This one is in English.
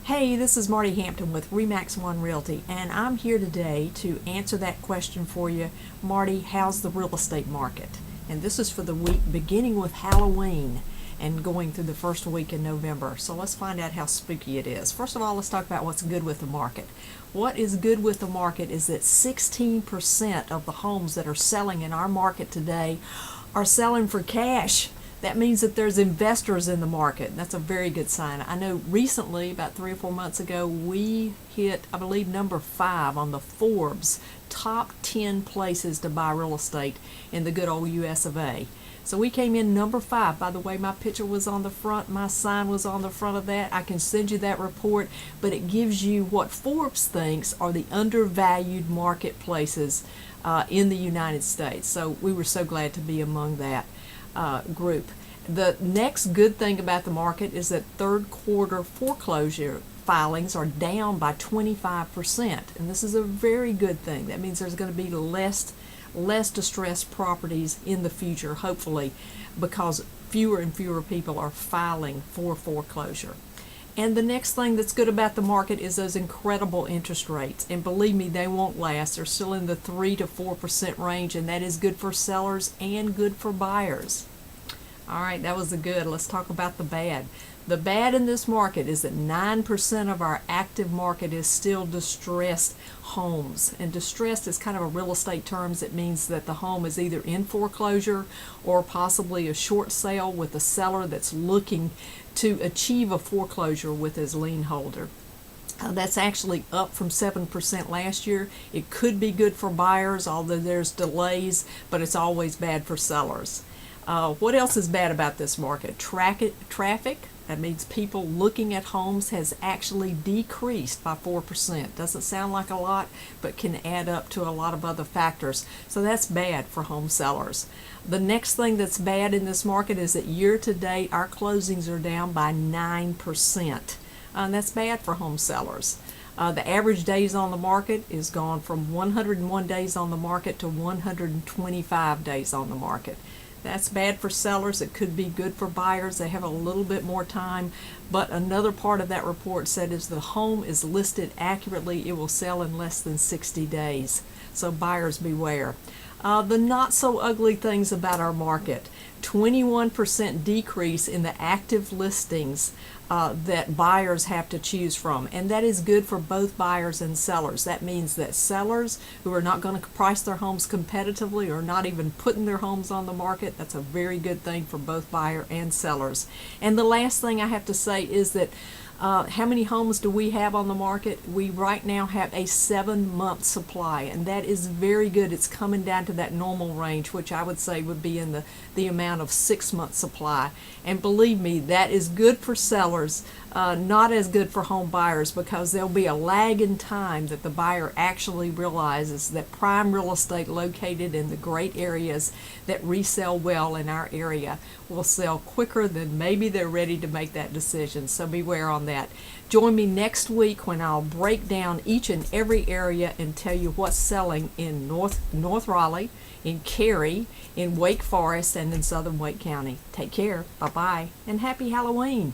Hey, this is Marti Hampton with Remax One Realty, and I'm here today to answer that question for you. Marty, how's the real estate market? And this is for the week beginning with Halloween and going through the first week in November. So let's find out how spooky it is. First of all, let's talk about what's good with the market. What is good with the market is that 16% of the homes that are selling in our market today are selling for cash. That means that there's investors in the market. That's a very good sign. I know recently, about 3 or 4 months ago, we hit, I believe, number 5 on the Forbes top 10 places to buy real estate in the good old US of A. So we came in number 5. By the way, my picture was on the front, my sign was on the front of that. I can send you that report, but it gives you what Forbes thinks are the undervalued marketplaces in the United States. So we were so glad to be among that group. The next good thing about the market is that third quarter foreclosure filings are down by 25%, and this is a very good thing. That means there's going to be less distressed properties in the future, hopefully, because fewer and fewer people are filing for foreclosure. And the next thing that's good about the market is those incredible interest rates. And believe me, they won't last. They're still in the 3 to 4% range, and that is good for sellers and good for buyers. All right, that was the good. Let's talk about the bad. The bad in this market is that 9% of our active market is still distressed homes. And distressed is kind of a real estate term. It means that the home is either in foreclosure or possibly a short sale with a seller that's looking to achieve a foreclosure with his lien holder. That's actually up from 7% last year. It could be good for buyers, although there's delays, but it's always bad for sellers. What else is bad about this market? Traffic. That means people looking at homes has actually decreased by 4%. Doesn't sound like a lot, but can add up to a lot of other factors. So that's bad for home sellers. The next thing that's bad in this market is that year to date, our closings are down by 9%. And that's bad for home sellers. The average days on the market is gone from 101 days on the market to 125 days on the market. That's bad for sellers. It could be good for buyers. They have a little bit more time. But another part of that report said if the home is listed accurately, it will sell in less than 60 days. So buyers beware. The not so ugly things about our market. 21% decrease in the active listings that buyers have to choose from, and that is good for both buyers and sellers. That means that sellers who are not going to price their homes competitively or not even putting their homes on the market, that's a very good thing for both buyer and sellers. And the last thing I have to say is that how many homes do we have on the market? We right now have a 7-month supply, and that is very good. It's coming down to that normal range, which I would say would be in the amount of 6-month supply. And believe me, that is good for sellers, not as good for home buyers, because there'll be a lag in time that the buyer actually realizes that prime real estate located in the great areas that resell well in our area will sell quicker than maybe they're ready to make that decision. So beware on that. Join me next week when I'll break down each and every area and tell you what's selling in North Raleigh, in Cary, in Wake Forest, and in Southern Wake County. Take care. Bye-bye, and happy Halloween.